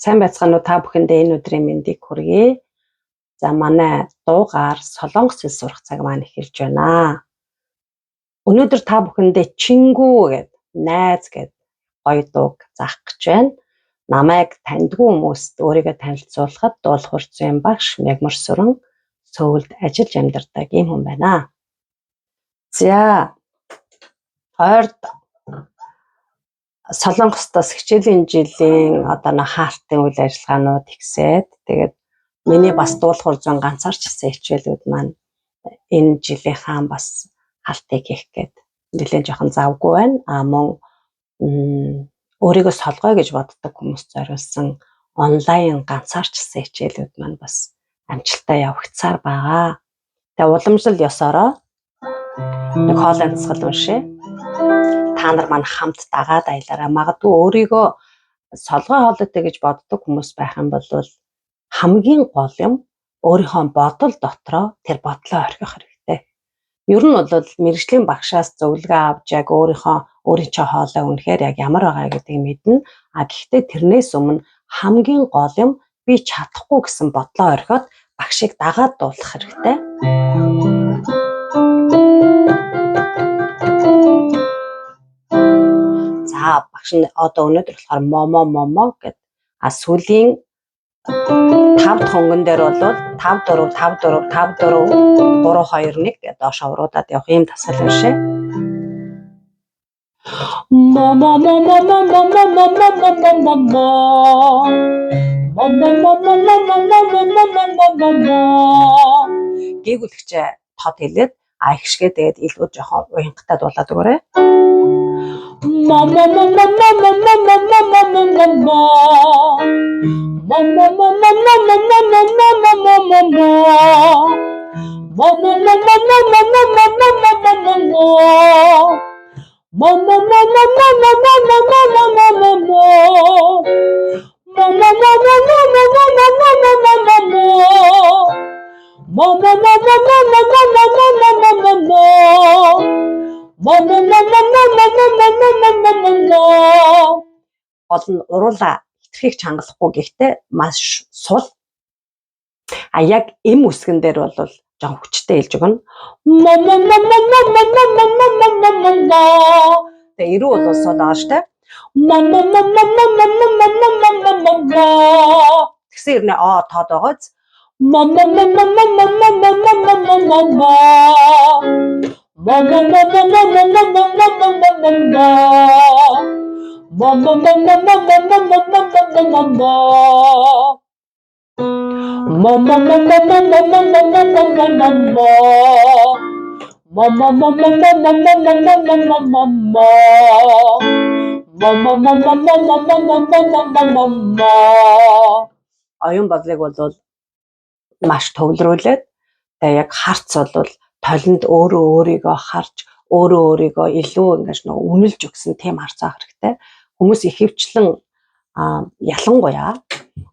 Сайн байцгаана уу та бүхэндээ энэ өдрийн мэндийг хүргэе. За манай дуугаар Солонгос хэл сурах цаг маань эхэлж байна. Өнөөдөр та бүхэндээ чингүү гэд найз гэд гоё дууг заах гэж байна. Намайг таньдгүй хүмүүст өөрийгөө танилцуулахад дуулах урьдчилан багш Мягмар Сүрэн Сөүлд ажиллаж амьдардаг ийм хүн байна. За ойрд Солонгостоос хичээлийн жилийн хаалтын үйл ажиллагаанууд ихсээд тэгээд миний бас дуулах урьдчилан ганцаарч хийсэн хичээлүүд маань энэ жилийнхаа бас хаалтыг хийх гээд нэлээд жоохон завгүй байна. Мөн өөрийгөө солгоё гэж боддог хүмүүст зориулсан онлайн ганцаарч хийсэн хичээлүүд маань бас амжилттай явагдсаар байгаа. Тэгээ уламжлал ёсороо нэг хоол амьсгал уншия. Та нар маань хамт дагаад аялаараа. Магадгүй өөрийгөө солгой хоолойтой гэж боддог хүмүүс байх юм бол хамгийн гол юм өөрийнхөө бодол дотроо тэр бодлоо орхих хэрэгтэй. Ер нь бол мэргэжлийн багшаас зөвлөгөө авч яг өөрийн чинь хоолой үнэхээр яг ямар байгаа гэдгийг мэднэ. Гэхдээ тэрнээс өмнө хамгийн гол юм би чадахгүй гэсэн бодлоо орхиод багшийг дагаад дуулах хэрэгтэй. За багш нь одоо өнөөдөр болохоор момо гэд сүүлийн 5 дахь хөнгөн дээр бол 5 4 5 4 5 4 3 2 1 гэдэг доошоо уруудаад явах ийм тасгал уншия. Гээгүүлэгчээ тод хэлээд ихшгээ тэгээд илүү жоохон уянгатай дуулаад өгөөрэй. Гол нь уруулаа хитрхийг чангалахгүй гэхдээ маш сул. Яг эм үсгэн дээр бол жоохон хүчтэй хэлж өгнө. Тэгээ ирүү бол сул байгаа штэ. Тэгсэн ирнэ тод байгааз. Оюун бодлыг бол маш төвлөрүүлээд тэгээ яг харц бол толинд өөрийгөө харж өөрийгөө илүү ингэж үнэлж өгсөн тийм харц авах хэрэгтэй. Хүмүүс ихэвчлэн ялангуяа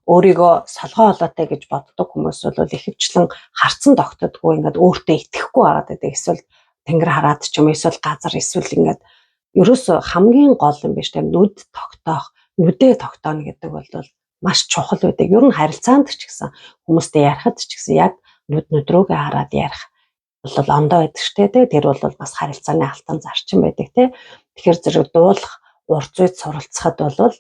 өөрийгөө солгой хоолойтой гэж боддог хүмүүс бол ихэвчлэн харцсан тогтдоггүй ингээд өөртөө итгэхгүй байгаад байдаг. Эсвэл тэнгэр хараад ч юм эсвэл газар эсвэл ингээд ерөөсө хамгийн гол юм биш тийм нүд тогтоох, нүдээ тогтооно гэдэг бол маш чухал байдаг. Ер нь харилцаанд ч гэсэн хүмүүстэй ярихад ч гэсэн яг нүд рүүгээ хараад ярих бол ондоо байдаг штэ. Тэр бол бас харилцааны алтан зарчим байдаг тий. Тэгэхээр зэрэг дуулах, урт зүйд суралцахад бол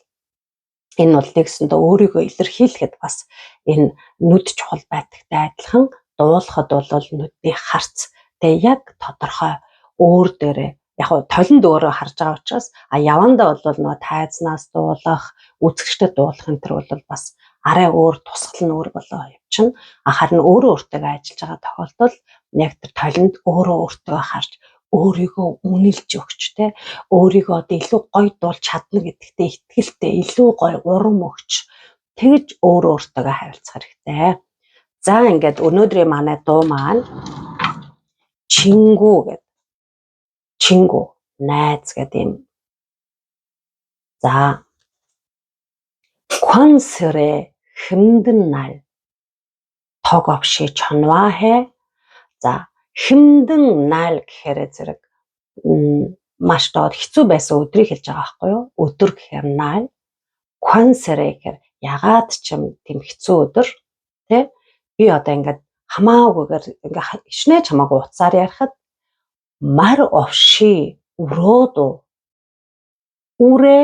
энэ бол нэгсэндээ өөрийгөө илэрхийлэхэд бас энэ нүд чухал байдагтай адилхан дуулахад бол нүдний харц тэгээ яг тодорхой өөр дээрээ яг толинд өөрөө харж байгаа учраас явандаа бол нөгөө тайзнаас дуулах, үзэгчдэд дуулах энэ төр бол бас арай өөр тусгал нь өөр болоо явчихна. Харин өөрөө өөртөө ажиллаж байгаа тохиолдолд яг тэр толинд өөрөө өөртөө харж өөрийгөө үнэлж өгч те өөрийгөө илүү гоё дуулж чадна гэдэгтээ итгэлтэй илүү гоё урам өгч тэгж өөртөө харилцах хэрэгтэй. За ингээд өнөөдрийн манай дуу маань чингүү гэдэг. Чингүү найз гэдэг юм. За Quansere 힘든 날 턱 없이 전화해. За 힘든 날 гэхээр зэрэг маш доод хэцүү байсан өдрийг хэлж байгаа байхгүй юу? Өдөр гэхээр 날. Quansere гэхээр ягаад ч юм тийм хэцүү өдөр тий би одоо ингээд хамаагүйгээр ингээ хичнээн чамаагүй утсаар ярихад мар овши урооду үрэ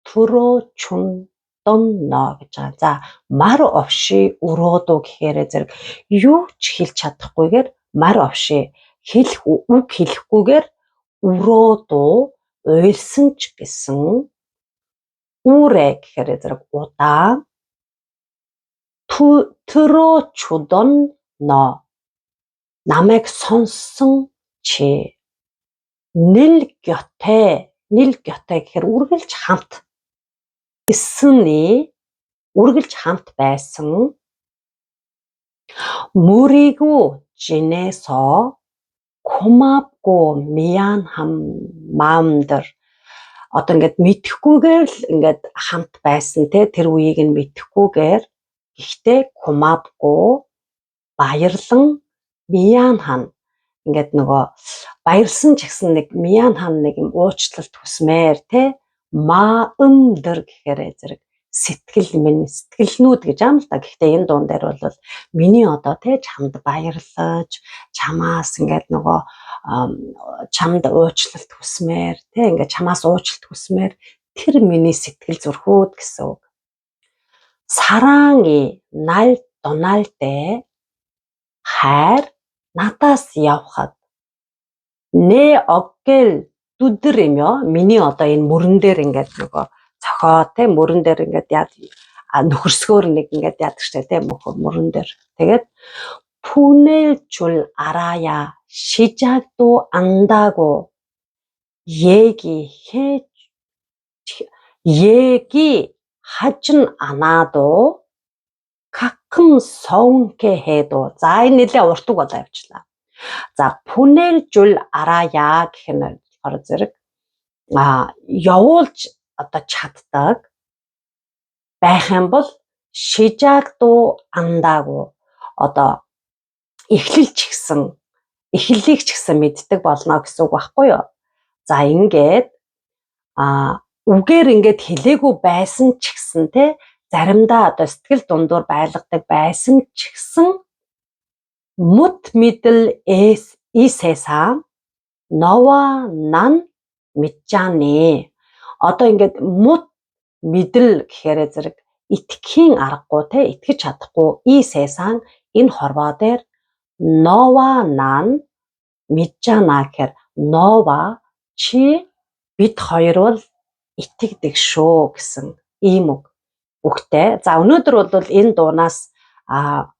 түрөө чун донно гэж байгаа. За мар овши урооду гэхээр зэрэг юу ч хэлж чадахгүйгээр мар овши үг хэлэхгүйгээр урооду уйлсан ч гэсэн үрэ гэхээр зэрэг удаан түрөө чудонно намайг сонссон чи нэл гётэй гэхээр үргэлж хамт эсэний үргэлж хамт байсан мөрийгүү жинэсо кумапго мианхам маамдар одоо ингээд мэдхгүйгээр л ингээд хамт байсан те тэр үеийг нь мэдхгүйгээр гэхдээ кумапго баярлан мианхан ингээд нөгөө баярлсан ч гэсэн нэг мианхан нэг юм уучлалт хүсмээр те маамдар гэхээр зэрэг сэтгэлнүүд гэж аам л да. Гэхдээ энэ дуун дээр бол миний одоо те чамд баярлаж чамаас ингээд нөгөө чамд уучлалт хүсмээр те ингээд чамаас уучлалт хүсмээр тэр миний сэтгэл зүрхүүд гэсэн үг. Саранги 날 떠날 때 хайр надаас явхад нэ 어깨를 두드리며 миний одоо энэ мөрөн дээр ингээд нөгөө цохоо те мөрөн дээр ингээд нөхөрсгөөр нэг ингээд яадаг штэ те мөрөн дээр тэгээд 보낼 줄 알아야 시작도 안다고 얘기하진 않아도 가끔 서운케 해도 за энэ нэлээ уртуг болоо явчлаа. За 보낼 줄 알아야 гэхэр зэрэг явуулж одоо чаддаг байх юм бол 시작도 안다고 одоо эхлэлийг ч гэсэн мэддэг болно гэсэн үг байхгүй юу? За ингээд үгээр ингээд хэлээгүй байсан ч гэсэн те заримдаа одоо сэтгэл дундуур байлгадаг байсан ч гэсэн мут мэдл и 세상 너와 난 믿자니 одоо ингээд мут мэдл гэхээр зэрэг итгэхийн аргагүй те итгэж чадахгүй и 세상 энэ хорвоо дээр 너와 난 믿잖아 гэхээр 너와 чи бид хоёр бол итгэдэг шүү гэсэн ийм үгтэй. За өнөөдөр бол энэ дуунаас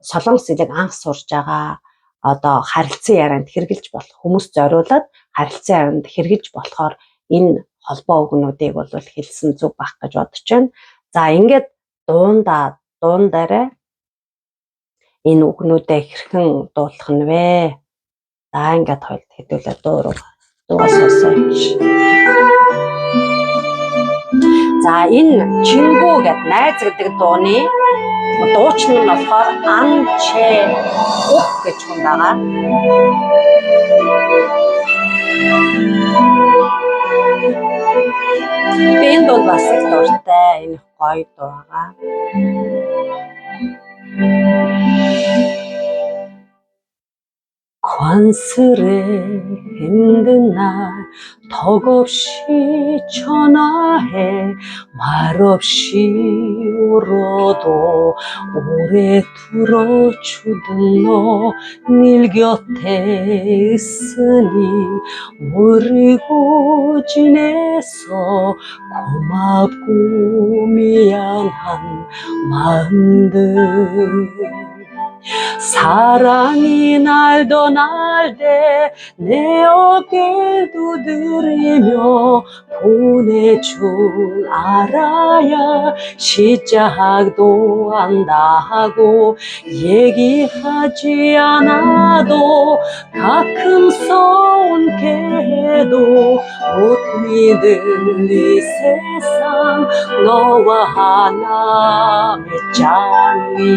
солонгос хэлийг анх сурж байгаа одоо харилцан ярианд хэрэгжилж болох хүмүүс зориулаад харилцан ярианд хэрэгжилж болохоор энэ холбоо үгнүүдийг бол хэлсэн зүг байх гэж бодож байна. За ингээд дуун дээрээ энэ үгнүүдээ хэрхэн дуулах нь вэ? За ингээд хоёулд хэдүүлээ дуугаа сонсооч. За энэ чингүү гэдэг найз гэдэг дууны дуучин нь болохоор анче ук гэж хүн байгаа. Энэ дуу бас их дуртай, энэ гоё дуу байгаа. 관슬에 힘든 날 턱없이 전화해 말없이 울어도 오래 들어주던 너 늘 곁에 있으니 모르고 지내서 고맙고 미안한 마음들 사랑이 날 떠날 때 내 어깨를 두드리며 보내줄 알아야 시작도 안다고 얘기하지 않아도 가끔 서운게 해도 못 믿을 이 세상 너와 하나 맺자니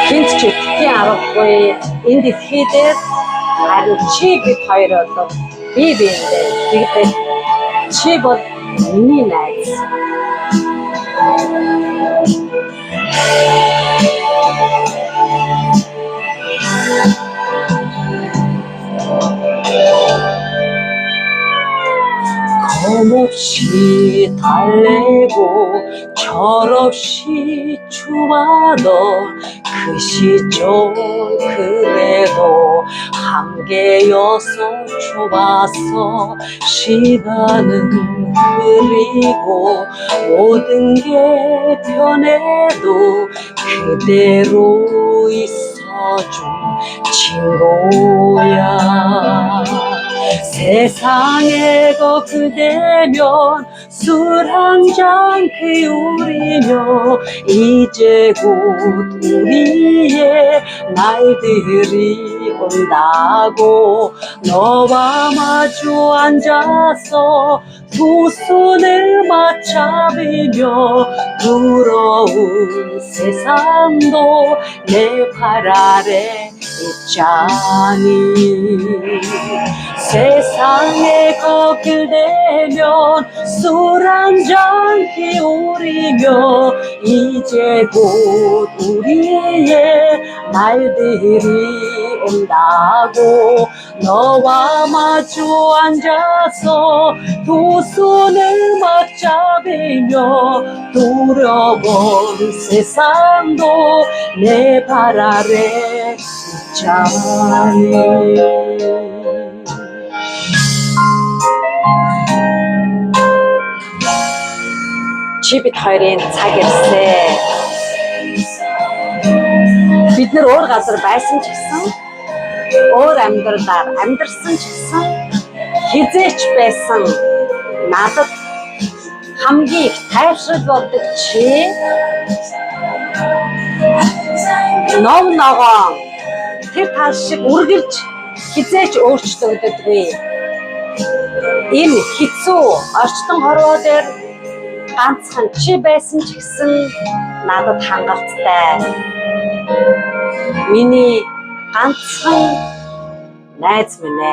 Хинт ч итгэхийн аргагүй энэ дэлхий дээр Харин чи бид хоёр бол бие биендээ. Тэгвэл чи бол миний найз. 겁없이 달래고 철없이 추하던 그 시절 그래도 함께여서 좋았어. 시간은 흐리고 모든 게 변해도 그대로 있어준 친구야. 세상에 거 그대면 술 한 잔 기울이며 이제 곧 우리의 날들이 온다고 너와 마주 앉아서 두 손을 맞잡으며 부러운 세상도 내 발 아래 있자니. 세상에 거길 대면 술 한 잔 기울이며 이제 곧 우리의 날들이 온다고 너와 마주 앉아서 두 손을 맞잡으며 두려운 세상도 내 발 아래 있자니. чи бид хоёрын цаг ирсэн. Бид нэр өөр газар байсан ч гэсэн, өөр амьдралаар амьдарсан ч гэсэн, хизээч байсан надад хамгийн их тайвшрал болдог чи ном ногоон тэр тал шиг үргэлж хизээч өөрчлөгддөггүй. Энэ хэцүү орчтон хорвоо дээр ганцхан чи байсан ч гэсэн надад хангалттай. Миний ганцхан найз минь ээ.